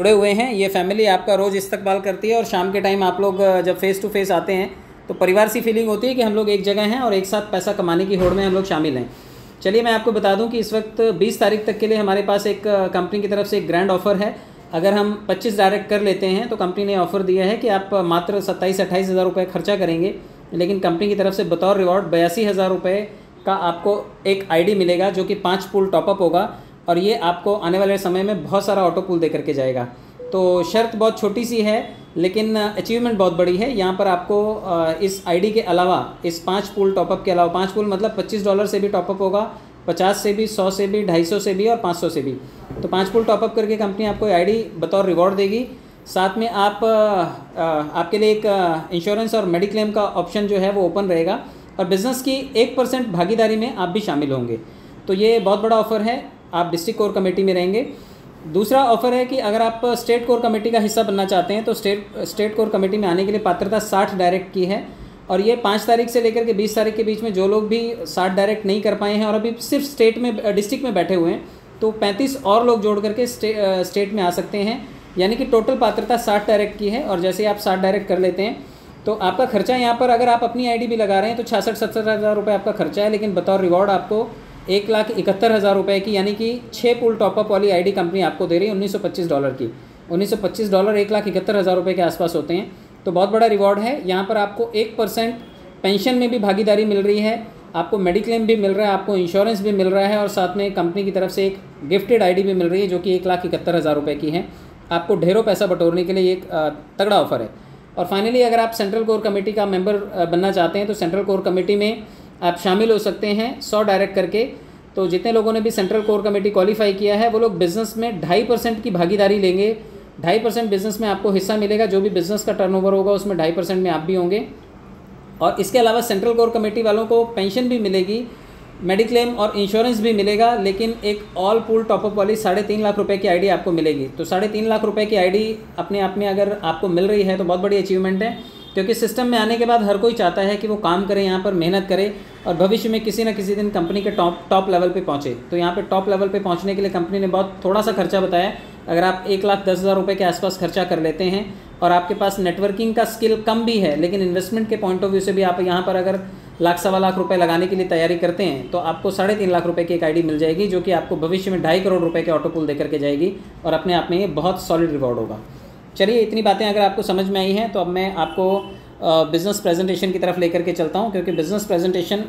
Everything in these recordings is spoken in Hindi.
जुड़े हुए हैं। ये फैमिली आपका रोज़ इस्तकबाल करती है और शाम के टाइम आप लोग जब फेस टू फेस आते हैं तो परिवार सी फीलिंग होती है कि हम लोग एक जगह हैं और एक साथ पैसा कमाने की होड़ में हम लोग शामिल हैं। चलिए मैं आपको बता दूं कि इस वक्त 20 तारीख तक के लिए हमारे पास एक कंपनी की तरफ से एक ग्रैंड ऑफ़र है। अगर हम 25 डायरेक्ट कर लेते हैं तो कंपनी ने ऑफ़र दिया है कि आप मात्र 27-28 हज़ार रुपये खर्चा करेंगे, लेकिन कंपनी की तरफ से बतौर रिवॉर्ड 82,000 रुपये का आपको एक आईडी मिलेगा जो कि 5 पूल टॉपअप होगा और ये आपको आने वाले समय में बहुत सारा ऑटो पूल दे करके जाएगा। तो शर्त बहुत छोटी सी है लेकिन अचीवमेंट बहुत बड़ी है। यहाँ पर आपको इस आईडी के अलावा, इस 5 पूल टॉपअप के अलावा, 5 पूल मतलब $25 से भी टॉपअप होगा, 50 से भी, 100 से भी, 250 से भी और 500 से भी। तो 5 पूल टॉपअप करके कंपनी आपको आईडी बतौर रिवॉर्ड देगी। साथ में आपके लिए एक इंश्योरेंस और मेडिक्लेम का ऑप्शन जो है वो ओपन रहेगा और बिज़नेस की 1% भागीदारी में आप भी शामिल होंगे। तो ये बहुत बड़ा ऑफ़र है। आप डिस्ट्रिक्ट कोर कमेटी में रहेंगे। दूसरा ऑफ़र है कि अगर आप स्टेट कोर कमेटी का हिस्सा बनना चाहते हैं तो स्टेट कोर कमेटी में आने के लिए पात्रता 60 डायरेक्ट की है और ये 5 तारीख से लेकर के 20 तारीख के बीच में जो लोग भी 60 डायरेक्ट नहीं कर पाए हैं और अभी सिर्फ डिस्ट्रिक्ट में बैठे हुए हैं तो 35 और लोग जोड़ करके स्टेट में आ सकते हैं। यानी कि टोटल पात्रता 60 डायरेक्ट की है और जैसे ही आप 60 डायरेक्ट कर लेते हैं तो आपका खर्चा यहाँ पर, अगर आप अपनी आईडी भी लगा रहे हैं तो 66-70 हज़ार रुपये आपका खर्चा है, लेकिन बतौर रिवॉर्ड आपको 1,71,000 रुपये की, यानी कि 6 पूल टॉपअप वाली आईडी कंपनी आपको दे रही है $1925 की। $1925 1,71,000 रुपये के आसपास होते हैं। तो बहुत बड़ा रिवॉर्ड है। यहाँ पर आपको 1% पेंशन में भी भागीदारी मिल रही है, आपको मेडिक्लेम भी मिल रहा है, आपको इंश्योरेंस भी मिल रहा है और साथ में कंपनी की तरफ से एक गिफ्टेड आईडी भी मिल रही है जो कि 1,71,000 रुपये की है। आपको ढेरों पैसा बटोरने के लिए एक तगड़ा ऑफर है। और फाइनली अगर आप सेंट्रल कोर कमेटी का मेंबर बनना चाहते हैं तो सेंट्रल कोर कमेटी में आप शामिल हो सकते हैं 100 डायरेक्ट करके। तो जितने लोगों ने भी सेंट्रल कोर कमेटी क्वालिफाई किया है वो लोग बिज़नेस में 2.5% की भागीदारी लेंगे। 2.5% बिज़नेस में आपको हिस्सा मिलेगा। जो भी बिज़नेस का टर्नओवर होगा उसमें 2.5% में आप भी होंगे। और इसके अलावा सेंट्रल कोर कमेटी वालों को पेंशन भी मिलेगी, मेडिक्लेम और इंश्योरेंस भी मिलेगा, लेकिन एक ऑल पूल टॉपअप वाली 3.5 लाख रुपए की आईडी आपको मिलेगी। तो 3.5 लाख रुपए की आईडी अपने आप में अगर आपको मिल रही है तो बहुत बड़ी अचीवमेंट है, क्योंकि सिस्टम में आने के बाद हर कोई चाहता है कि वो काम करे, यहाँ पर मेहनत करे और भविष्य में किसी न किसी दिन कंपनी के टॉप लेवल पे पहुँचे। तो यहाँ पे टॉप लेवल पे पहुँचने के लिए कंपनी ने बहुत थोड़ा सा खर्चा बताया। अगर आप 1,10,000 रुपये के आसपास खर्चा कर लेते हैं और आपके पास नेटवर्किंग का स्किल कम भी है, लेकिन इन्वेस्टमेंट के पॉइंट ऑफ व्यू से भी आप यहाँ पर अगर 1,00,000-1.25 लाख रुपए लगाने के लिए तैयारी करते हैं तो आपको 3.5 लाख रुपए की एक आईडी मिल जाएगी जो कि आपको भविष्य में 2.5 करोड़ रुपए के ऑटो पूल देकर के जाएगी और अपने आप में ये बहुत सॉलिड रिवॉर्ड होगा। चलिए, इतनी बातें अगर आपको समझ में आई हैं तो अब मैं आपको बिज़नेस प्रेजेंटेशन की तरफ लेकर के चलता हूँ, क्योंकि बिज़नेस प्रेजेंटेशन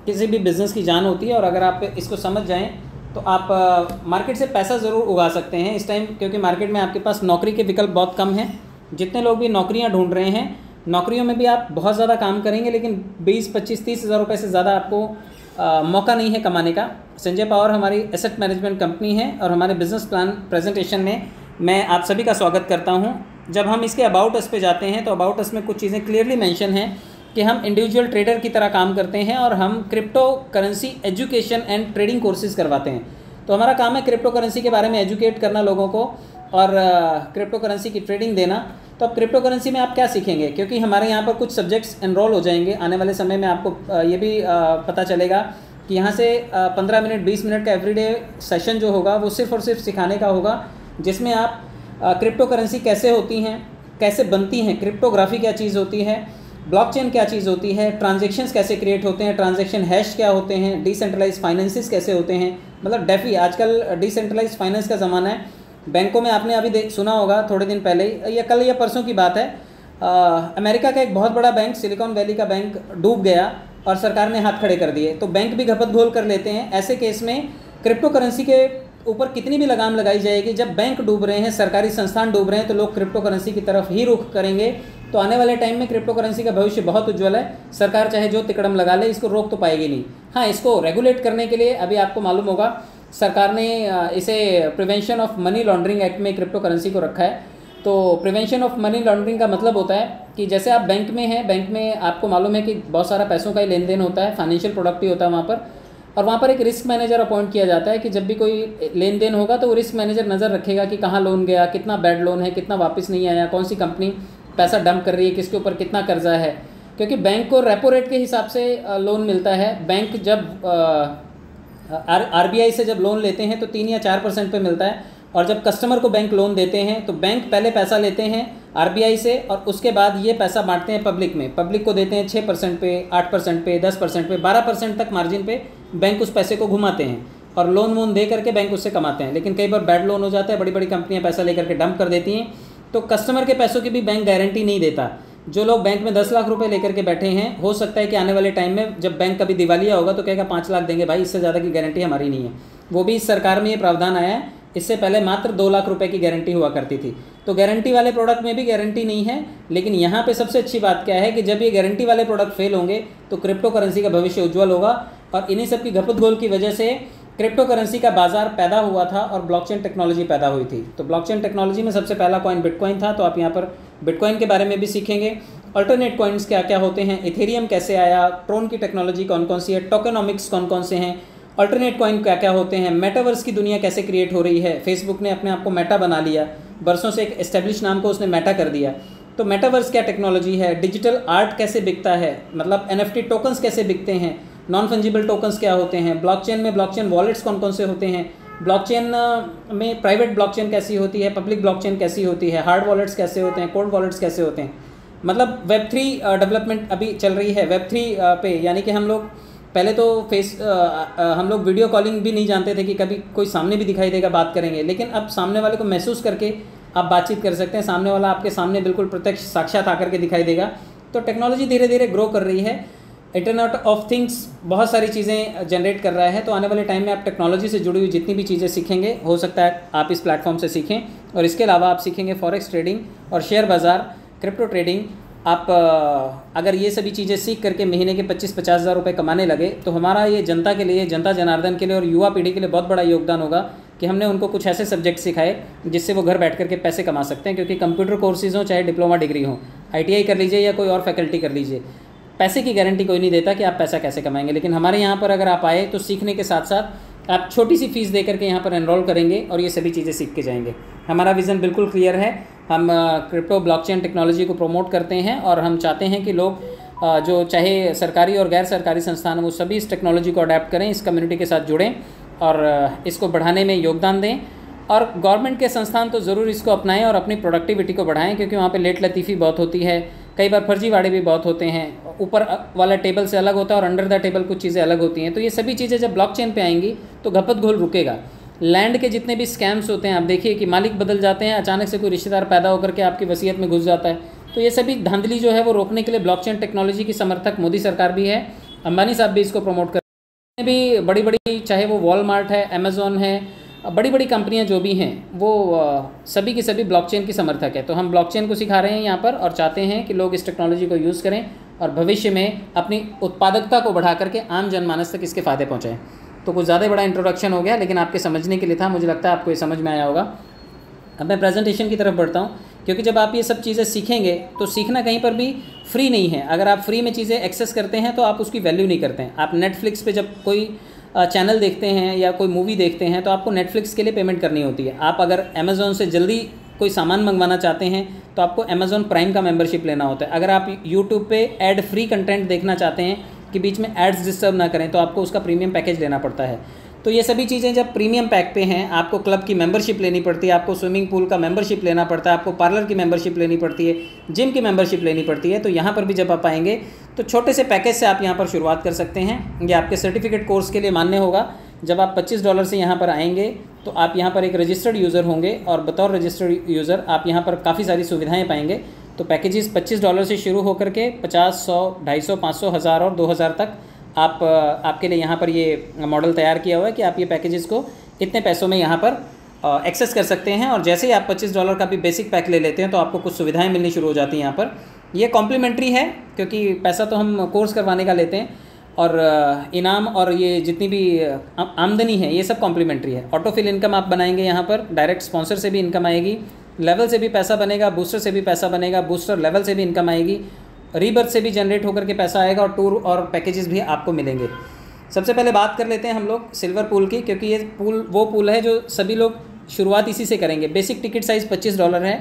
किसी भी बिज़नेस की जान होती है और अगर आप इसको समझ जाएँ तो आप मार्केट से पैसा ज़रूर उगा सकते हैं इस टाइम, क्योंकि मार्केट में आपके पास नौकरी के विकल्प बहुत कम हैं। जितने लोग भी नौकरियां ढूंढ रहे हैं, नौकरियों में भी आप बहुत ज़्यादा काम करेंगे लेकिन 20, 25, 30 हज़ार रुपये से ज़्यादा आपको मौका नहीं है कमाने का। संजय पावर हमारी एसेट मैनेजमेंट कंपनी है और हमारे बिज़नेस प्लान प्रेजेंटेशन में मैं आप सभी का स्वागत करता हूं। जब हम इसके अबाउट अस पे जाते हैं तो अबाउट अस में कुछ चीज़ें क्लियरली मेंशन हैं कि हम इंडिविजुअल ट्रेडर की तरह काम करते हैं और हम crypto currency education and trading courses करवाते हैं। तो हमारा काम है क्रिप्टो करेंसी के बारे में एजुकेट करना लोगों को और क्रिप्टो करेंसी की ट्रेडिंग देना। तो अब क्रिप्टो करेंसी में आप क्या सीखेंगे, क्योंकि हमारे यहाँ पर कुछ सब्जेक्ट्स एनरोल हो जाएंगे आने वाले समय में। आपको ये भी पता चलेगा कि यहाँ से 15 मिनट 20 मिनट का एवरीडे सेशन जो होगा वो सिर्फ़ और सिर्फ सिखाने का होगा, जिसमें आप क्रिप्टो करेंसी कैसे होती हैं, कैसे बनती हैं, क्रिप्टोग्राफी क्या चीज़ होती है, ब्लॉकचेन क्या चीज़ होती है, ट्रांजेक्शन्स कैसे क्रिएट होते हैं, ट्रांजेक्शन हैश क्या होते हैं, डिसेंट्रलाइज फाइनेंसिस कैसे होते हैं, मतलब डेफी। आजकल डिसेंट्रलाइज फाइनेंस का ज़माना है। बैंकों में आपने अभी सुना होगा थोड़े दिन पहले या कल या परसों की बात है, अमेरिका का एक बहुत बड़ा बैंक, सिलिकॉन वैली का बैंक डूब गया और सरकार ने हाथ खड़े कर दिए। तो बैंक भी घपत घोल कर लेते हैं। ऐसे केस में क्रिप्टो करेंसी के ऊपर कितनी भी लगाम लगाई जाएगी, जब बैंक डूब रहे हैं, सरकारी संस्थान डूब रहे हैं, तो लोग क्रिप्टो करेंसी की तरफ ही रुख करेंगे। तो आने वाले टाइम में क्रिप्टो करेंसी का भविष्य बहुत उज्ज्वल है। सरकार चाहे जो तिकड़म लगा ले, इसको रोक तो पाएगी नहीं। हाँ, इसको रेगुलेट करने के लिए अभी आपको मालूम होगा सरकार ने इसे prevention of money laundering act में क्रिप्टो करेंसी को रखा है। तो प्रिवेंशन ऑफ मनी लॉन्ड्रिंग का मतलब होता है कि जैसे आप बैंक में हैं, बैंक में आपको मालूम है कि बहुत सारा पैसों का ही लेन देन होता है, फाइनेंशियल प्रोडक्ट ही होता है वहाँ पर, और वहाँ पर एक रिस्क मैनेजर अपॉइंट किया जाता है कि जब भी कोई लेन देन होगा तो वो रिस्क मैनेजर नज़र रखेगा कि कहाँ लोन गया, कितना बैड लोन है, कितना वापस नहीं आया, कौन सी कंपनी पैसा डंप कर रही है, किसके ऊपर कितना कर्जा है। क्योंकि बैंक को रेपो रेट के हिसाब से लोन मिलता है। बैंक जब आरबीआई से जब लोन लेते हैं तो 3 या 4% पे मिलता है और जब कस्टमर को बैंक लोन देते हैं तो बैंक पहले पैसा लेते हैं आरबीआई से और उसके बाद ये पैसा बांटते हैं पब्लिक में। पब्लिक को देते हैं 6% पे, 8% पे, 10% पे, 12% तक मार्जिन पे बैंक उस पैसे को घुमाते हैं और लोन वोन दे करके बैंक उससे कमाते हैं। लेकिन कई बार बैड लोन हो जाता है, बड़ी बड़ी कंपनियां पैसा लेकर के डंप कर देती हैं, तो कस्टमर के पैसों की भी बैंक गारंटी नहीं देता। जो लोग बैंक में 10 लाख रुपए लेकर के बैठे हैं, हो सकता है कि आने वाले टाइम में जब बैंक कभी दिवालिया होगा तो कहेगा 5 लाख देंगे भाई, इससे ज़्यादा की गारंटी हमारी नहीं है। वो भी इस सरकार में ये प्रावधान आया है, इससे पहले मात्र 2 लाख रुपए की गारंटी हुआ करती थी। तो गारंटी वाले प्रोडक्ट में भी गारंटी नहीं है। लेकिन यहाँ पे सबसे अच्छी बात क्या है कि जब ये गारंटी वाले प्रोडक्ट फेल होंगे तो क्रिप्टो करेंसी का भविष्य उज्ज्वल होगा। और इन्हीं सब की घपतगोल की वजह से क्रिप्टो करेंसी का बाजार पैदा हुआ था और ब्लॉकचेन टेक्नोलॉजी पैदा हुई थी। तो ब्लॉकचेन टेक्नोलॉजी में सबसे पहला कॉइन बिटकॉइन था। तो आप यहाँ पर बिटकॉइन के बारे में भी सीखेंगे, अल्टरनेट कॉइन्स क्या क्या होते हैं, इथेरियम कैसे आया, ट्रोन की टेक्नोलॉजी कौन कौन सी है, टोकेनोमिक्स कौन कौन से हैं, अल्टरनेट कॉइन क्या क्या होते हैं, मेटावर्स की दुनिया कैसे क्रिएट हो रही है। फेसबुक ने अपने आप को मेटा बना लिया, बरसों से एक एस्टेब्लिश नाम को उसने मेटा कर दिया। तो मेटावर्स क्या टेक्नोलॉजी है, डिजिटल आर्ट कैसे बिकता है, मतलब एनएफटी टोकन्स कैसे बिकते हैं, नॉन फंजिबल टोकन्स क्या होते हैं, ब्लॉकचेन में ब्लॉकचेन वॉलेट्स कौन कौन से होते हैं, ब्लॉकचेन में प्राइवेट ब्लॉकचेन कैसी होती है, पब्लिक ब्लॉकचेन कैसी होती है, हार्ड वॉलेट्स कैसे होते हैं, कोल्ड वॉलेट्स कैसे होते हैं। मतलब वेब3 डेवलपमेंट अभी चल रही है वेब3 पे, यानी कि हम लोग पहले तो हम लोग वीडियो कॉलिंग भी नहीं जानते थे कि कभी कोई सामने भी दिखाई देगा, बात करेंगे, लेकिन अब सामने वाले को महसूस करके आप बातचीत कर सकते हैं, सामने वाला आपके सामने बिल्कुल प्रत्यक्ष साक्षात आकर के दिखाई देगा। तो टेक्नोलॉजी धीरे धीरे ग्रो कर रही है, इंटरनेट ऑफ थिंग्स बहुत सारी चीज़ें जनरेट कर रहा है। तो आने वाले टाइम में आप टेक्नोलॉजी से जुड़ी हुई जितनी भी चीज़ें सीखेंगे, हो सकता है आप इस प्लेटफॉर्म से सीखें। और इसके अलावा आप सीखेंगे फॉरेक्स ट्रेडिंग और शेयर बाज़ार, क्रिप्टो ट्रेडिंग। आप अगर ये सभी चीज़ें सीख करके महीने के 25-50 हज़ार रुपये कमाने लगे तो हमारा ये जनता के लिए, जनता जनार्दन के लिए और युवा पीढ़ी के लिए बहुत बड़ा योगदान होगा कि हमने उनको कुछ ऐसे सब्जेक्ट सिखाए जिससे वो घर बैठ करके पैसे कमा सकते हैं। क्योंकि कंप्यूटर कोर्सेज़ हों चाहे डिप्लोमा डिग्री हो, ITI कर लीजिए या कोई और फैकल्टी कर लीजिए, पैसे की गारंटी कोई नहीं देता कि आप पैसा कैसे कमाएंगे। लेकिन हमारे यहाँ पर अगर आप आए तो सीखने के साथ साथ आप छोटी सी फीस दे करके यहाँ पर एनरोल करेंगे और ये सभी चीज़ें सीख के जाएंगे। हमारा विज़न बिल्कुल क्लियर है, हम क्रिप्टो ब्लॉकचेन टेक्नोलॉजी को प्रमोट करते हैं और हम चाहते हैं कि लोग जो चाहे सरकारी और गैर सरकारी संस्थान वो सभी इस टेक्नोलॉजी को अडेप्ट करें, इस कम्युनिटी के साथ जुड़ें और इसको बढ़ाने में योगदान दें। और गवर्नमेंट के संस्थान तो ज़रूर इसको अपनाएं और अपनी प्रोडक्टिविटी को बढ़ाएं, क्योंकि वहाँ पे लेट लतीफ़ी बहुत होती है, कई बार फर्जीवाड़े भी बहुत होते हैं, ऊपर वाला टेबल से अलग होता है और अंडर द टेबल कुछ चीज़ें अलग होती हैं। तो ये सभी चीज़ें जब ब्लॉकचेन पे आएंगी तो घपत घोल रुकेगा। लैंड के जितने भी स्कैम्स होते हैं, आप देखिए कि मालिक बदल जाते हैं, अचानक से कोई रिश्तेदार पैदा होकर के आपकी वसीयत में घुस जाता है। तो ये सभी धांधली जो है वो रोकने के लिए ब्लॉकचेन टेक्नोलॉजी की समर्थक मोदी सरकार भी है, अंबानी साहब भी इसको प्रमोट कर रहे हैं। भी बड़ी बड़ी, चाहे वो वॉलमार्ट है, अमेज़ॉन है, बड़ी बड़ी कंपनियां जो भी हैं वो सभी की सभी ब्लॉकचेन की समर्थक है। तो हम ब्लॉकचेन को सिखा रहे हैं यहाँ पर और चाहते हैं कि लोग इस टेक्नोलॉजी को यूज़ करें और भविष्य में अपनी उत्पादकता को बढ़ा करके आम जनमानस तक इसके फ़ायदे पहुँचाएँ। तो कुछ ज़्यादा बड़ा इंट्रोडक्शन हो गया, लेकिन आपके समझने के लिए था, मुझे लगता है आपको ये समझ में आया होगा। अब मैं प्रेजेंटेशन की तरफ बढ़ता हूँ, क्योंकि जब आप ये सब चीज़ें सीखेंगे तो सीखना कहीं पर भी फ्री नहीं है। अगर आप फ्री में चीज़ें एक्सेस करते हैं तो आप उसकी वैल्यू नहीं करते हैं। आप नेटफ्लिक्स पे जब कोई चैनल देखते हैं या कोई मूवी देखते हैं तो आपको नेटफ्लिक्स के लिए पेमेंट करनी होती है। आप अगर अमेज़ॉन से जल्दी कोई सामान मंगवाना चाहते हैं तो आपको अमेज़ॉन प्राइम का मेंबरशिप लेना होता है। अगर आप यूट्यूब पे एड फ्री कंटेंट देखना चाहते हैं कि बीच में एड्स डिस्टर्ब ना करें तो आपको उसका प्रीमियम पैकेज लेना पड़ता है। तो ये सभी चीज़ें जब प्रीमियम पैक पे हैं, आपको क्लब की मेंबरशिप लेनी पड़ती है, आपको स्विमिंग पूल का मेंबरशिप लेना पड़ता है, आपको पार्लर की मेंबरशिप लेनी पड़ती है, जिम की मेंबरशिप लेनी पड़ती है। तो यहाँ पर भी जब आप आएंगे तो छोटे से पैकेज से आप यहाँ पर शुरुआत कर सकते हैं। ये आपके सर्टिफिकेट कोर्स के लिए मान्य होगा। जब आप $25 से यहाँ पर आएंगे तो आप यहाँ पर एक रजिस्टर्ड यूज़र होंगे और बतौर रजिस्टर्ड यूज़र आप यहाँ पर काफ़ी सारी सुविधाएँ पाएंगे। तो पैकेजेस $25 से शुरू होकर के 50, 100, 250, 500, 1000 और 2000 तक आपके लिए यहाँ पर ये मॉडल तैयार किया हुआ है कि आप ये पैकेजेस को इतने पैसों में यहाँ पर एक्सेस कर सकते हैं। और जैसे ही आप $25 का भी बेसिक पैक ले लेते हैं तो आपको कुछ सुविधाएं मिलनी शुरू हो जाती हैं। यहाँ पर ये कॉम्प्लीमेंट्री है, क्योंकि पैसा तो हम कोर्स करवाने का लेते हैं और इनाम और ये जितनी भी आमदनी है ये सब कॉम्प्लीमेंट्री है। ऑटोफिल इनकम आप बनाएंगे, यहाँ पर डायरेक्ट स्पॉन्सर से भी इनकम आएगी, लेवल से भी पैसा बनेगा, बूस्टर से भी पैसा बनेगा, बूस्टर लेवल से भी इनकम आएगी, रीबर्थ से भी जनरेट होकर के पैसा आएगा और टूर और पैकेजेस भी आपको मिलेंगे। सबसे पहले बात कर लेते हैं हम लोग सिल्वर पूल की, क्योंकि ये पूल वो पूल है जो सभी लोग शुरुआत इसी से करेंगे। बेसिक टिकट साइज़ $25 है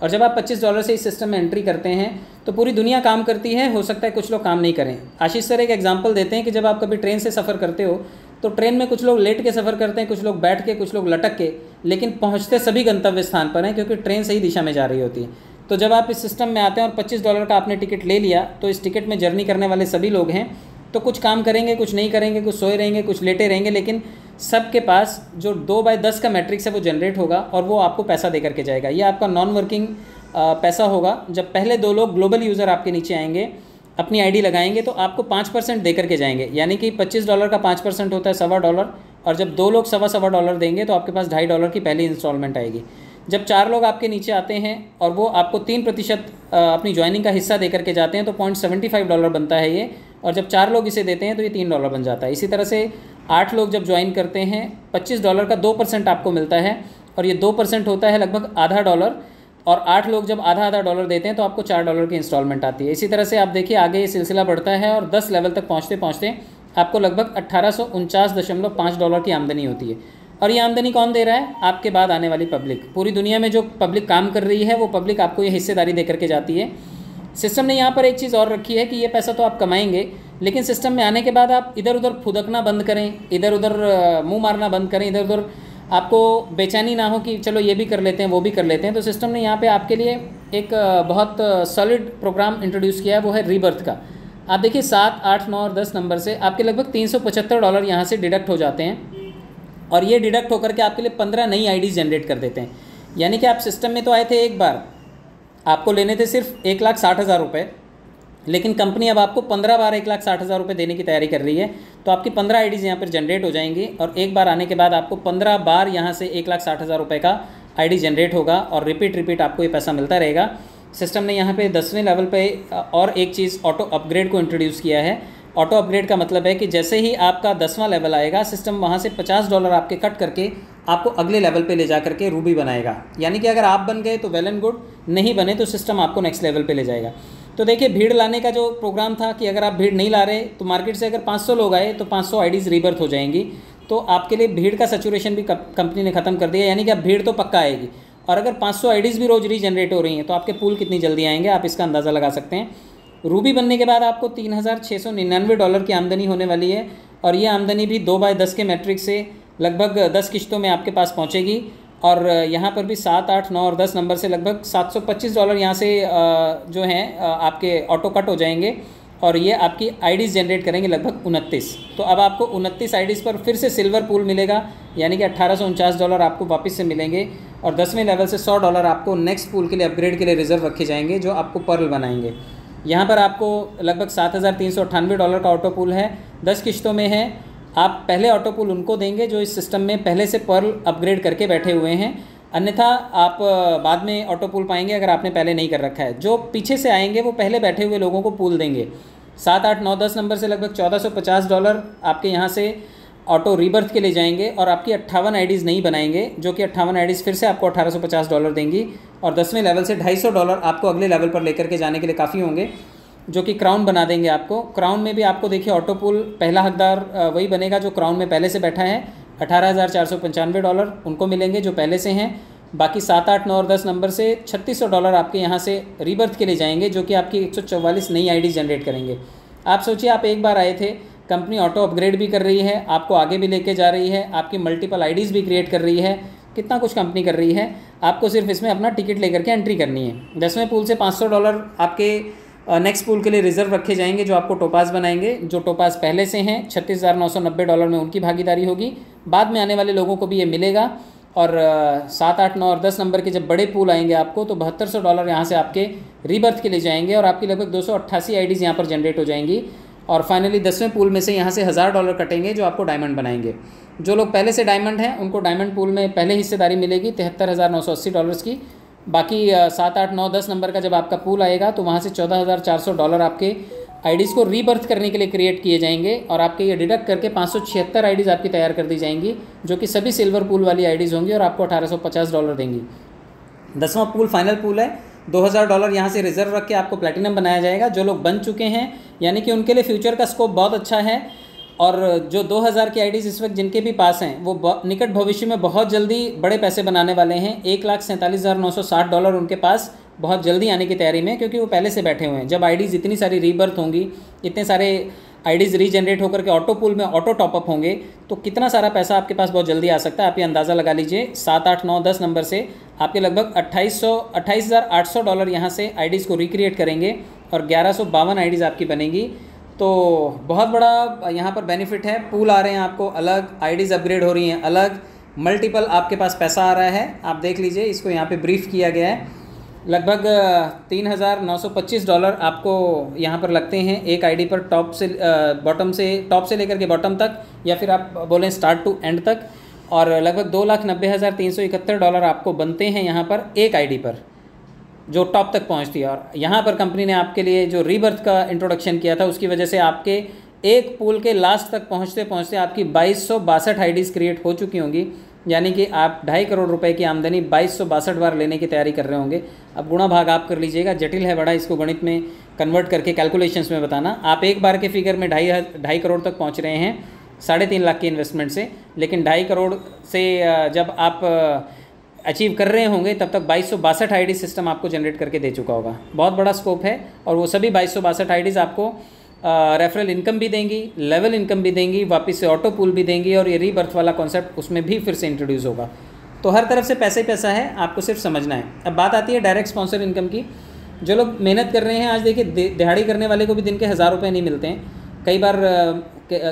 और जब आप $25 से इस सिस्टम में एंट्री करते हैं तो पूरी दुनिया काम करती है। हो सकता है कुछ लोग काम नहीं करें। आशीष सर एक एग्जांपल देते हैं कि जब आप कभी ट्रेन से सफ़र करते हो तो ट्रेन में कुछ लोग लेट के सफ़र करते हैं, कुछ लोग बैठ के, कुछ लोग लटक के, लेकिन पहुँचते सभी गंतव्य स्थान पर हैं, क्योंकि ट्रेन सही दिशा में जा रही होती है। तो जब आप इस सिस्टम में आते हैं और $25 का आपने टिकट ले लिया, तो इस टिकट में जर्नी करने वाले सभी लोग हैं, तो कुछ काम करेंगे, कुछ नहीं करेंगे, कुछ सोए रहेंगे, कुछ लेटे रहेंगे, लेकिन सबके पास जो 2/10 का मैट्रिक्स है वो जनरेट होगा और वो आपको पैसा दे करके जाएगा। ये आपका नॉन वर्किंग पैसा होगा। जब पहले 2 लोग ग्लोबल यूज़र आपके नीचे आएंगे, अपनी आईडी लगाएंगे, तो आपको 5% दे करके जाएंगे, यानी कि $25 का 5% होता है $1.25, और जब 2 लोग $1.25 देंगे तो आपके पास $2.50 की पहली इंस्टॉलमेंट आएगी। जब 4 लोग आपके नीचे आते हैं और वो आपको 3% अपनी ज्वाइनिंग का हिस्सा दे करके जाते हैं, तो $0.75 बनता है ये, और जब 4 लोग इसे देते हैं तो ये $3 बन जाता है। इसी तरह से 8 लोग जब ज्वाइन करते हैं, $25 का 2% आपको मिलता है, और ये 2% होता है लगभग आधा डॉलर, और 8 लोग जब आधा डॉलर देते हैं तो आपको $4 की इंस्टॉलमेंट आती है। इसी तरह से आप देखिए आगे ये सिलसिला बढ़ता है, और 10 लेवल तक पहुँचते पहुँचते आपको लगभग $1849.5 की आमदनी होती है। और ये आमदनी कौन दे रहा है? आपके बाद आने वाली पब्लिक। पूरी दुनिया में जो पब्लिक काम कर रही है वो पब्लिक आपको ये हिस्सेदारी दे करके जाती है। सिस्टम ने यहाँ पर एक चीज़ और रखी है कि ये पैसा तो आप कमाएंगे, लेकिन सिस्टम में आने के बाद आप इधर उधर फुदकना बंद करें, इधर उधर मुंह मारना बंद करें, इधर उधर आपको बेचैनी ना हो कि चलो ये भी कर लेते हैं, वो भी कर लेते हैं। तो सिस्टम ने यहाँ पे आपके लिए एक बहुत सॉलिड प्रोग्राम इंट्रोड्यूस किया है, वो है रीबर्थ का। आप देखिए 7, 8, 9 और 10 नंबर से आपके लगभग $375 यहाँ से डिडक्ट हो जाते हैं, और ये डिडक्ट होकर के आपके लिए 15 नई आईडीज़ जनरेट कर देते हैं। यानी कि आप सिस्टम में तो आए थे एक बार, आपको लेने थे सिर्फ 1,60,000 रुपये, लेकिन कंपनी अब आपको 15 बार 1,60,000 रुपये देने की तैयारी कर रही है। तो आपकी 15 आईडीज़ यहाँ पर जनरेट हो जाएंगी, और एक बार आने के बाद आपको 15 बार यहाँ से 1,60,000 रुपये का आईडी जनरेट होगा, और रिपीट आपको ये पैसा मिलता रहेगा। सिस्टम ने यहाँ पे 10वें लेवल पे और एक चीज़ ऑटो अपग्रेड को इंट्रोड्यूस किया है। ऑटो अपग्रेड का मतलब है कि जैसे ही आपका 10वां लेवल आएगा, सिस्टम वहाँ से $50 आपके कट करके आपको अगले लेवल पे ले जा करके रूबी बनाएगा। यानी कि अगर आप बन गए तो वेल एंड गुड, नहीं बने तो सिस्टम आपको नेक्स्ट लेवल पे ले जाएगा। तो देखिए भीड़ लाने का जो प्रोग्राम था कि अगर आप भीड़ नहीं ला रहे तो मार्केट से अगर 500 लोग आए तो 500 आईडीज़ रीबर्थ हो जाएंगी। तो आपके लिए भीड़ का सैचुरेशन भी कंपनी ने ख़त्म कर दिया, यानी कि अब भीड़ तो पक्का आएगी। और अगर 500 आईडीज़ भी रोज़ रीजनरेट हो रही हैं तो आपके पूल कितनी जल्दी आएंगे, आप इसका अंदाज़ा लगा सकते हैं। रूबी बनने के बाद आपको $3,699 की आमदनी होने वाली है, और ये आमदनी भी 2/10 के मैट्रिक से लगभग 10 किश्तों में आपके पास पहुंचेगी। और यहाँ पर भी 7, 8, 9 और 10 नंबर से लगभग $725 यहाँ से जो हैं आपके ऑटो कट हो जाएंगे, और ये आपकी आईडीज़ जनरेट करेंगे लगभग 29। तो अब आपको 29 आईडीज़ पर फिर से सिल्वर पूल मिलेगा, यानी कि $1,849 आपको वापस से मिलेंगे, और 10वें लेवल से $100 आपको नेक्स्ट पूल के लिए अपग्रेड के लिए रिजर्व रखे जाएंगे, जो आपको पर्ल बनाएंगे। यहाँ पर आपको लगभग $7,398 का ऑटो पूल है, 10 किश्तों में है। आप पहले ऑटो पूल उनको देंगे जो इस सिस्टम में पहले से पर्ल अपग्रेड करके बैठे हुए हैं, अन्यथा आप बाद में ऑटो पूल पाएंगे अगर आपने पहले नहीं कर रखा है। जो पीछे से आएंगे वो पहले बैठे हुए लोगों को पूल देंगे। 7, 8, 9, 10 नंबर से लगभग $1,450 आपके यहाँ से ऑटो रीबर्थ के लिए जाएंगे, और आपकी 58 आईडीज़ नहीं बनाएंगे, जो कि 58 आईडीज़ फिर से आपको $1,850 देंगी, और 10वें लेवल से $250 आपको अगले लेवल पर लेकर के जाने के लिए काफ़ी होंगे, जो कि क्राउन बना देंगे आपको। क्राउन में भी आपको देखिए ऑटो पूल पहला हकदार वही बनेगा जो क्राउन में पहले से बैठा है, $18,495 उनको मिलेंगे जो पहले से हैं। बाकी 7, 8, 9 और 10 नंबर से $3,600 आपके यहाँ से रीबर्थ के लिए जाएंगे, जो कि आपकी 144 नई आईडी जनरेट करेंगे। आप सोचिए आप एक बार आए थे, कंपनी ऑटो अपग्रेड भी कर रही है, आपको आगे भी लेके जा रही है, आपकी मल्टीपल आईडीज़ भी क्रिएट कर रही है, कितना कुछ कंपनी कर रही है। आपको सिर्फ इसमें अपना टिकट लेकर के एंट्री करनी है। 10वें पूल से $500 आपके नेक्स्ट पूल के लिए रिजर्व रखे जाएंगे, जो आपको टोपाज बनाएंगे। जो टोपाज पहले से हैं $36,990 में उनकी भागीदारी होगी, बाद में आने वाले लोगों को भी ये मिलेगा। और 7, 8, 9 और 10 नंबर के जब बड़े पूल आएंगे आपको, तो $7200 यहाँ से आपके रीबर्थ के लिए जाएंगे, और आपकी लगभग 288 आईडीज़ यहाँ पर जनरेट हो जाएंगी। और फाइनली 10वें पूल में से यहाँ से $1000 कटेंगे, जो आपको डायमंड बनाएंगे। जो लोग पहले से डायमंड हैं उनको डायमंड पूल में पहले हिस्सेदारी मिलेगी $73,980 की। बाकी 7, 8, 9, 10 नंबर का जब आपका पूल आएगा तो वहाँ से $14,400 आपके आईडीज़ को रीबर्थ करने के लिए क्रिएट किए जाएंगे, और आपके ये डिडक्ट करके 576 आईडीज़ आपकी तैयार कर दी जाएंगी, जो कि सभी सिल्वर पूल वाली आईडीज़ होंगी, और आपको $1850 देंगी। 10वां पूल फाइनल पूल है, $2000 यहाँ से रिजर्व रख के आपको प्लैटिनम बनाया जाएगा। जो लोग बन चुके हैं यानी कि उनके लिए फ्यूचर का स्कोप बहुत अच्छा है, और जो 2000 की आईडीज़ इस वक्त जिनके भी पास हैं वो निकट भविष्य में बहुत जल्दी बड़े पैसे बनाने वाले हैं। $1,47,960 उनके पास बहुत जल्दी आने की तैयारी में, क्योंकि वो पहले से बैठे हुए हैं। जब आईडीज़ इतनी सारी रीबर्थ होंगी, इतने सारे आईडीज़ रीजनरेट होकर के ऑटो पूल में ऑटो टॉपअप होंगे तो कितना सारा पैसा आपके पास बहुत जल्दी आ सकता है। आप ये अंदाज़ा लगा लीजिए, 7, 8, 9, 10 नंबर से आपके लगभग $28,800 यहाँ से आईडीज़ को रिक्रिएट करेंगे और 1152 आईडीज़ आपकी बनेंगी। तो बहुत बड़ा यहाँ पर बेनिफिट है। पूल आ रहे हैं आपको अलग, आईडीज़ अपग्रेड हो रही हैं अलग, मल्टीपल आपके पास पैसा आ रहा है। आप देख लीजिए, इसको यहाँ पे ब्रीफ किया गया है। लगभग $3,925 आपको यहाँ पर लगते हैं एक आईडी पर, टॉप से लेकर के बॉटम तक, या फिर आप बोलें स्टार्ट टू एंड तक। और लगभग $2,90,371 आपको बनते हैं यहाँ पर एक आईडी पर, जो टॉप तक पहुँचती है। और यहाँ पर कंपनी ने आपके लिए जो रीबर्थ का इंट्रोडक्शन किया था, उसकी वजह से आपके एक पूल के लास्ट तक पहुँचते पहुँचते आपकी 2262 आईडीज़ क्रिएट हो चुकी होंगी। यानी कि आप 2.5 करोड़ रुपए की आमदनी 2262 बार लेने की तैयारी कर रहे होंगे। अब गुणा भाग आप कर लीजिएगा, जटिल है बड़ा इसको गणित में कन्वर्ट करके कैलकुलेशंस में बताना। आप एक बार के फिगर में 2.5 करोड़ तक पहुंच रहे हैं 3.5 लाख की इन्वेस्टमेंट से, लेकिन 2.5 करोड़ से जब आप अचीव कर रहे होंगे तब तक 2262 आईडी सिस्टम आपको जनरेट करके दे चुका होगा। बहुत बड़ा स्कोप है। और वो सभी 2262 आईडीज़ आपको रेफरल इनकम भी देंगी, लेवल इनकम भी देंगी, वापस से ऑटो पूल भी देंगी, और ये रीबर्थ वाला कॉन्सेप्ट उसमें भी फिर से इंट्रोड्यूस होगा। तो हर तरफ से पैसा ही पैसा है, आपको सिर्फ समझना है। अब बात आती है डायरेक्ट स्पॉन्सर इनकम की। जो लोग मेहनत कर रहे हैं, आज देखिए दिहाड़ी करने वाले को भी दिन के 1000 रुपये नहीं मिलते हैं। कई बार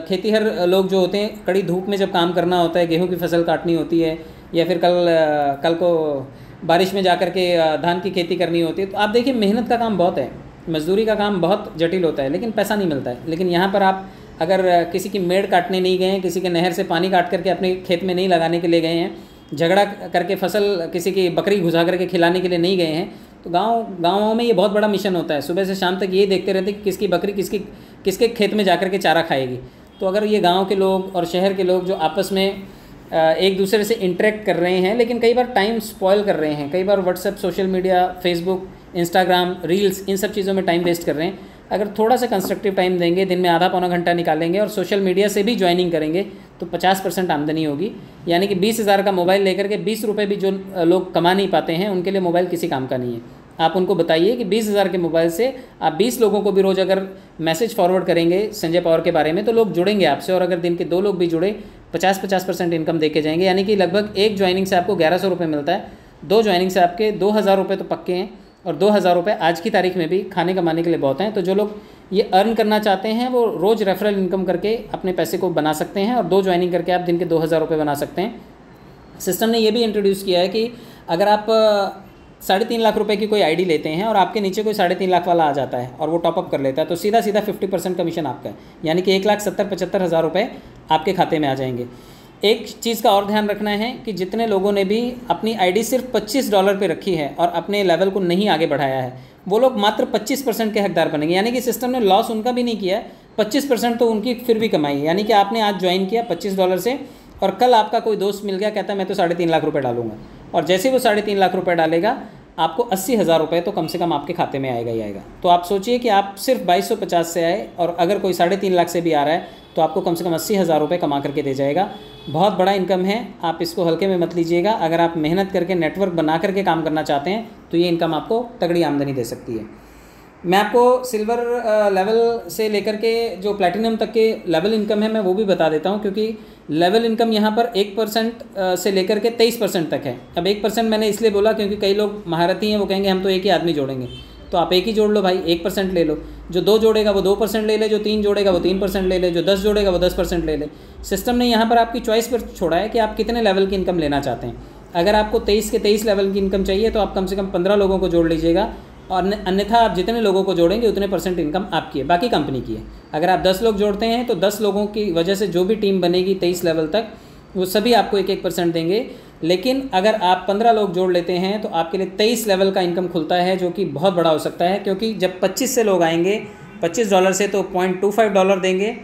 खेतीहर लोग जो होते हैं, कड़ी धूप में जब काम करना होता है, गेहूँ की फसल काटनी होती है, या फिर कल को बारिश में जा कर के धान की खेती करनी होती है, तो आप देखिए मेहनत का काम बहुत है, मजदूरी का काम बहुत जटिल होता है, लेकिन पैसा नहीं मिलता है। लेकिन यहाँ पर आप अगर किसी की मेड़ काटने नहीं गए हैं, किसी के नहर से पानी काट करके अपने खेत में नहीं लगाने के लिए गए हैं, झगड़ा करके फसल किसी की बकरी घुसा करके खिलाने के लिए नहीं गए हैं, तो गाँवों में ये बहुत बड़ा मिशन होता है। सुबह से शाम तक ये देखते रहते कि किसकी बकरी किसके खेत में जा कर के चारा खाएगी। तो अगर ये गाँव के लोग और शहर के लोग जो आपस में एक दूसरे से इंटरेक्ट कर रहे हैं, लेकिन कई बार टाइम स्पॉयल कर रहे हैं, कई बार WhatsApp, social media, Facebook, Instagram, reels, इन सब चीज़ों में टाइम वेस्ट कर रहे हैं, अगर थोड़ा सा कंस्ट्रक्टिव टाइम देंगे, दिन में आधा पौना घंटा निकालेंगे और सोशल मीडिया से भी ज्वाइनिंग करेंगे, तो 50% आमदनी होगी। यानी कि 20,000 का मोबाइल लेकर के 20 रुपये भी जो लोग कमा नहीं पाते हैं, उनके लिए मोबाइल किसी काम का नहीं है। आप उनको बताइए कि 20,000 के मोबाइल से आप 20 लोगों को भी रोज़ अगर मैसेज फॉरवर्ड करेंगे संजय पावर के बारे में, तो लोग जुड़ेंगे आपसे। और अगर दिन के 2 लोग भी जुड़े, 50% इनकम देके जाएंगे। यानी कि लगभग एक ज्वाइनिंग से आपको 1100 रुपये मिलता है, 2 ज्वाइनिंग से आपके 2000 रुपये तो पक्के हैं। और 2000 रुपये आज की तारीख में भी खाने कमाने के लिए बहुत हैं। तो जो लोग ये अर्न करना चाहते हैं, वो रोज़ रेफरल इनकम करके अपने पैसे को बना सकते हैं, और 2 ज्वाइनिंग करके आप दिन के 2000 रुपये बना सकते हैं। सिस्टम ने ये भी इंट्रोड्यूस किया है कि अगर आप 3.5 लाख रुपए की कोई आईडी लेते हैं और आपके नीचे कोई 3.5 लाख वाला आ जाता है और वो टॉपअप कर लेता है, तो सीधा 50% कमीशन आपका है। यानी कि 1,70,75,000 रुपये आपके खाते में आ जाएंगे। एक चीज़ का और ध्यान रखना है कि जितने लोगों ने भी अपनी आईडी सिर्फ $25 पे रखी है और अपने लेवल को नहीं आगे बढ़ाया है, वो लोग मात्र 25% के हकदार बनेंगे। यानी कि सिस्टम ने लॉस उनका भी नहीं किया है, 25% तो उनकी फिर भी कमाई है। यानी कि आपने आज ज्वाइन किया $25 से, और कल आपका कोई दोस्त मिल गया, कहता है मैं तो 3.5 लाख रुपये डालूंगा, और जैसे वो 3.5 लाख रुपये डालेगा, आपको 80,000 रुपये तो कम से कम आपके खाते में आएगा ही आएगा। तो आप सोचिए कि आप सिर्फ 2250 से आए, और अगर कोई 3.5 लाख से भी आ रहा है, तो आपको कम से कम 80,000 रुपये कमा करके दे जाएगा। बहुत बड़ा इनकम है, आप इसको हल्के में मत लीजिएगा। अगर आप मेहनत करके नेटवर्क बना करके काम करना चाहते हैं, तो ये इनकम आपको तगड़ी आमदनी दे सकती है। मैं आपको सिल्वर लेवल से लेकर के जो प्लैटिनम तक के लेवल इनकम है, मैं वो भी बता देता हूँ, क्योंकि लेवल इनकम यहाँ पर 1% से लेकर के 23% तक है। अब 1% मैंने इसलिए बोला क्योंकि कई लोग महारथी हैं, वो कहेंगे हम तो एक ही आदमी जोड़ेंगे, तो आप एक ही जोड़ लो भाई, 1% ले लो। जो 2 जोड़ेगा वो 2% ले ले, जो 3 जोड़ेगा वो 3% ले ले, जो 10 जोड़ेगा वो 10% ले ले। सिस्टम ने यहाँ पर आपकी चॉइस पर छोड़ा है कि आप कितने लेवल की इनकम लेना चाहते हैं। अगर आपको 23 के 23 लेवल की इनकम चाहिए, तो आप कम से कम 15 लोगों को जोड़ लीजिएगा, और अन्यथा आप जितने लोगों को जोड़ेंगे उतने % इनकम आपकी है, बाकी कंपनी की है। अगर आप 10 लोग जोड़ते हैं, तो 10 लोगों की वजह से जो भी टीम बनेगी 23 लेवल तक, वो सभी आपको 1% देंगे। लेकिन अगर आप 15 लोग जोड़ लेते हैं, तो आपके लिए 23 लेवल का इनकम खुलता है, जो कि बहुत बड़ा हो सकता है। क्योंकि जब 25 से लोग आएंगे, $25 से, तो $0.25 देंगे।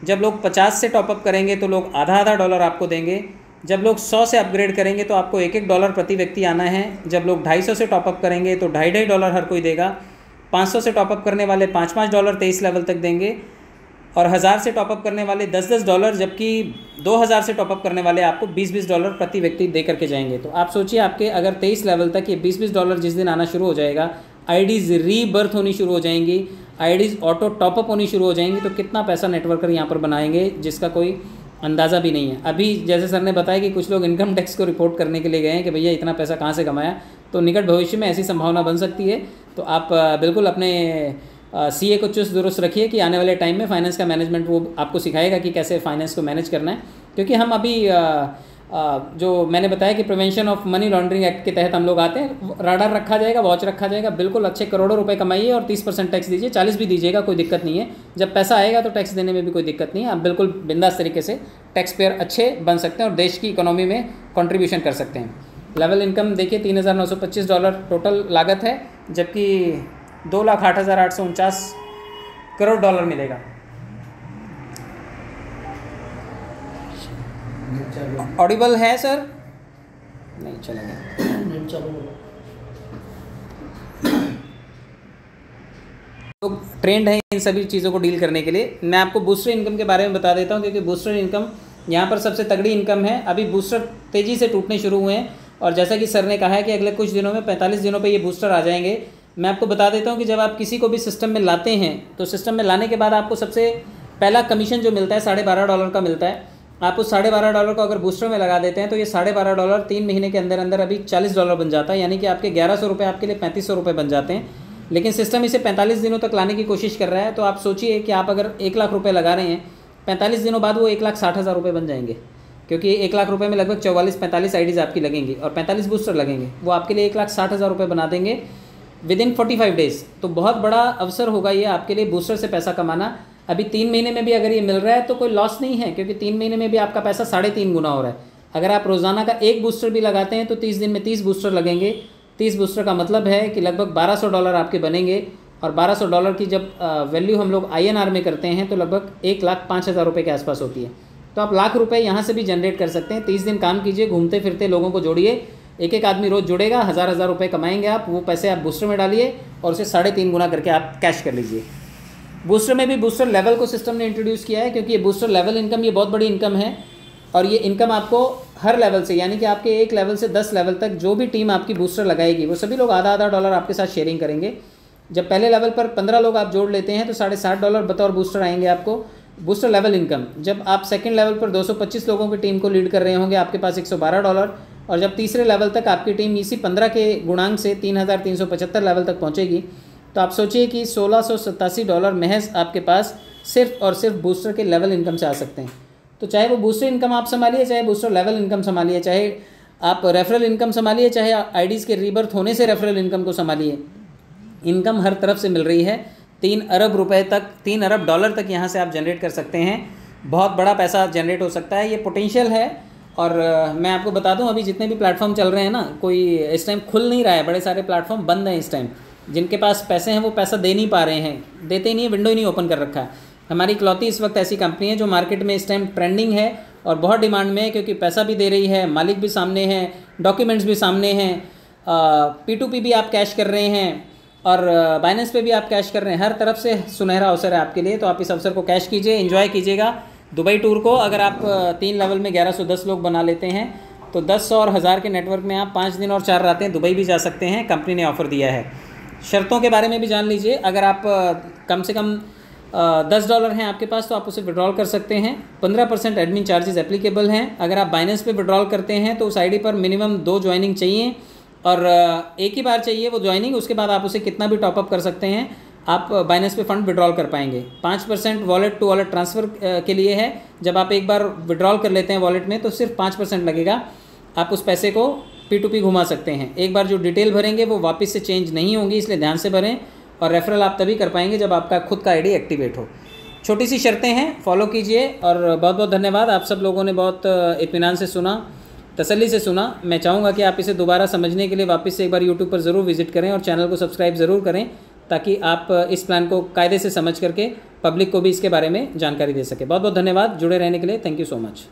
जब लोग 50 से टॉपअप करेंगे, तो लोग आधा $1 आपको देंगे। जब लोग 100 से अपग्रेड करेंगे, तो आपको $1 प्रति व्यक्ति आना है। जब लोग 250 से टॉपअप करेंगे, तो $2.5 हर कोई देगा। 500 से टॉपअप करने वाले $5 23 लेवल तक देंगे, और 1000 से टॉपअप करने वाले $10, जबकि 2000 से टॉपअप करने वाले आपको $20 प्रति व्यक्ति दे करके जाएंगे। तो आप सोचिए, आपके अगर 23 लेवल तक ये $20 जिस दिन आना शुरू हो जाएगा, आईडीज़ रीबर्थ होनी शुरू हो जाएंगी, आईडीज़ ऑटो टॉपअप होनी शुरू हो जाएंगी, तो कितना पैसा नेटवर्कर यहाँ पर बनाएंगे जिसका कोई अंदाज़ा भी नहीं है। अभी जैसे सर ने बताया कि कुछ लोग इनकम टैक्स को रिपोर्ट करने के लिए गए हैं कि भैया इतना पैसा कहाँ से कमाया, तो निकट भविष्य में ऐसी संभावना बन सकती है। तो आप बिल्कुल अपने सीए को चुस्त दुरुस्त रखिए कि आने वाले टाइम में फाइनेंस का मैनेजमेंट वो आपको सिखाएगा कि कैसे फाइनेंस को मैनेज करना है। क्योंकि हम अभी जो मैंने बताया कि prevention of money laundering act के तहत हम लोग आते हैं, राडार रखा जाएगा, वॉच रखा जाएगा, बिल्कुल अच्छे करोड़ों रुपए कमाइए और 30% टैक्स दीजिए, 40 भी दीजिएगा, कोई दिक्कत नहीं है। जब पैसा आएगा तो टैक्स देने में भी कोई दिक्कत नहीं है, आप बिल्कुल बिंदास तरीके से टैक्स पेयर अच्छे बन सकते हैं और देश की इकोनॉमी में कॉन्ट्रीब्यूशन कर सकते हैं। लेवल इनकम देखिए $3,925 टोटल लागत है, जबकि $2,08,849 करोड़ मिलेगा। ऑडिबल है सर? नहीं चलेगा। तो ट्रेंड है इन सभी चीज़ों को डील करने के लिए। मैं आपको बूस्टर इनकम के बारे में बता देता हूँ, क्योंकि बूस्टर इनकम यहाँ पर सबसे तगड़ी इनकम है। अभी बूस्टर तेज़ी से टूटने शुरू हुए हैं और जैसा कि सर ने कहा है कि अगले कुछ दिनों में 45 दिनों पे ये बूस्टर आ जाएंगे। मैं आपको बता देता हूँ कि जब आप किसी को भी सिस्टम में लाते हैं तो सिस्टम में लाने के बाद आपको सबसे पहला कमीशन जो मिलता है $12.5 का मिलता है। आप उस $12.5 को अगर बूस्टर में लगा देते हैं तो ये $12.5 3 महीने के अंदर अंदर अभी $40 बन जाता है, यानी कि आपके 1100 रुपये आपके लिए 3500 रुपये बन जाते हैं। लेकिन सिस्टम इसे 45 दिनों तक लाने की कोशिश कर रहा है। तो आप सोचिए कि आप अगर 1 लाख रुपये लगा रहे हैं, 45 दिनों बाद वो 1,60,000 रुपये बन जाएंगे, क्योंकि 1 लाख रुपये में लगभग 44-45 आईडीज़ आपकी लगेंगी और 45 बूस्टर लगेंगे, वो आपके लिए 1,60,000 रुपये बना देंगे विदिन 45 डेज़। तो बहुत बड़ा अवसर होगा ये आपके लिए बूस्टर से पैसा कमाना। अभी 3 महीने में भी अगर ये मिल रहा है तो कोई लॉस नहीं है, क्योंकि 3 महीने में भी आपका पैसा 3.5 गुना हो रहा है। अगर आप रोज़ाना का 1 बूस्टर भी लगाते हैं तो 30 दिन में 30 बूस्टर लगेंगे। 30 बूस्टर का मतलब है कि लगभग $1200 आपके बनेंगे, और $1200 की जब वैल्यू हम लोग INR में करते हैं तो लगभग 1,05,000 रुपये के आसपास होती है। तो आप लाख रुपये यहाँ से भी जनरेट कर सकते हैं। 30 दिन काम कीजिए, घूमते फिरते लोगों को जोड़िए, एक आदमी रोज़ जुड़ेगा, हज़ार रुपये कमाएंगे आप। वो पैसे आप बूस्टर में डालिए और उसे 3.5 गुना करके आप कैश कर लीजिए। बूस्टर में भी बूस्टर लेवल को सिस्टम ने इंट्रोड्यूस किया है, क्योंकि ये बूस्टर लेवल इनकम ये बहुत बड़ी इनकम है और ये इनकम आपको हर लेवल से, यानी कि आपके 1 लेवल से 10 लेवल तक जो भी टीम आपकी बूस्टर लगाएगी वो सभी लोग आधा $1 आपके साथ शेयरिंग करेंगे। जब पहले लेवल पर 15 लोग आप जोड़ लेते हैं तो $60 बतौर बूस्टर आएंगे आपको, बूस्टर लेवल इनकम। जब आप सेकंड लेवल पर 225 लोगों की टीम को लीड कर रहे होंगे, आपके पास $112, और जब तीसरे लेवल तक आपकी टीम इसी 15 के गुणांक से 3,375 लेवल तक पहुँचेगी, तो आप सोचिए कि $1,687 महज आपके पास सिर्फ और सिर्फ बूस्टर के लेवल इनकम से आ सकते हैं। तो चाहे वो बूस्टर इनकम आप संभालिए, चाहे बूस्टर लेवल इनकम संभालिए, चाहे आप रेफरल इनकम संभालिए, चाहे आईडीज़ के रीबर्थ होने से रेफरल इनकम को संभालिए, इनकम हर तरफ से मिल रही है। 3 अरब रुपए तक, $3 अरब तक यहाँ से आप जनरेट कर सकते हैं। बहुत बड़ा पैसा जनरेट हो सकता है, ये पोटेंशियल है। और मैं आपको बता दूं, अभी जितने भी प्लेटफॉर्म चल रहे हैं ना, कोई इस टाइम खुल नहीं रहा है, बड़े सारे प्लेटफॉर्म बंद हैं इस टाइम। जिनके पास पैसे हैं वो पैसा दे नहीं पा रहे हैं, देते ही नहीं है, विंडो ही नहीं ओपन कर रखा है। हमारी इकलौती इस वक्त ऐसी कंपनी है जो मार्केट में इस टाइम ट्रेंडिंग है और बहुत डिमांड में है, क्योंकि पैसा भी दे रही है, मालिक भी सामने हैं, डॉक्यूमेंट्स भी सामने हैं, P2P भी आप कैश कर रहे हैं और बाइनेंस पे भी आप कैश कर रहे हैं। हर तरफ से सुनहरा अवसर है आपके लिए, तो आप इस अवसर को कैश कीजिए, एंजॉय कीजिएगा। दुबई टूर को अगर आप 3 लेवल में 1110 लोग बना लेते हैं तो 10 और 1000 के नेटवर्क में आप 5 दिन और 4 रातें दुबई भी जा सकते हैं। कंपनी ने ऑफ़र दिया है। शर्तों के बारे में भी जान लीजिए। अगर आप कम से कम $10 हैं आपके पास तो आप उसे विड्रॉल कर सकते हैं। 15% एडमिन चार्जेस एप्लीकेबल हैं। अगर आप बाइनेंस पे विड्रॉल करते हैं तो उस आईडी पर मिनिमम 2 ज्वाइनिंग चाहिए और एक ही बार चाहिए वो ज्वाइनिंग। उसके बाद आप उसे कितना भी टॉपअप कर सकते हैं, आप बाइनेंस पे फंड विड्रॉल कर पाएंगे। 5% वॉलेट टू वॉलेट ट्रांसफ़र के लिए है। जब आप एक बार विड्रॉल कर लेते हैं वॉलेट में तो सिर्फ 5% लगेगा। आप उस पैसे को P2P घुमा सकते हैं। एक बार जो डिटेल भरेंगे वो वापस से चेंज नहीं होंगी, इसलिए ध्यान से भरें। और रेफरल आप तभी कर पाएंगे जब आपका खुद का आईडी एक्टिवेट हो। छोटी सी शर्तें हैं, फॉलो कीजिए। और बहुत बहुत धन्यवाद, आप सब लोगों ने बहुत इत्मीनान से सुना, तसल्ली से सुना। मैं चाहूँगा कि आप इसे दोबारा समझने के लिए वापस से एक बार यूट्यूब पर ज़रूर विजिट करें और चैनल को सब्सक्राइब ज़रूर करें, ताकि आप इस प्लान को कायदे से समझ करके पब्लिक को भी इसके बारे में जानकारी दे सकें। बहुत बहुत धन्यवाद जुड़े रहने के लिए। Thank you so much.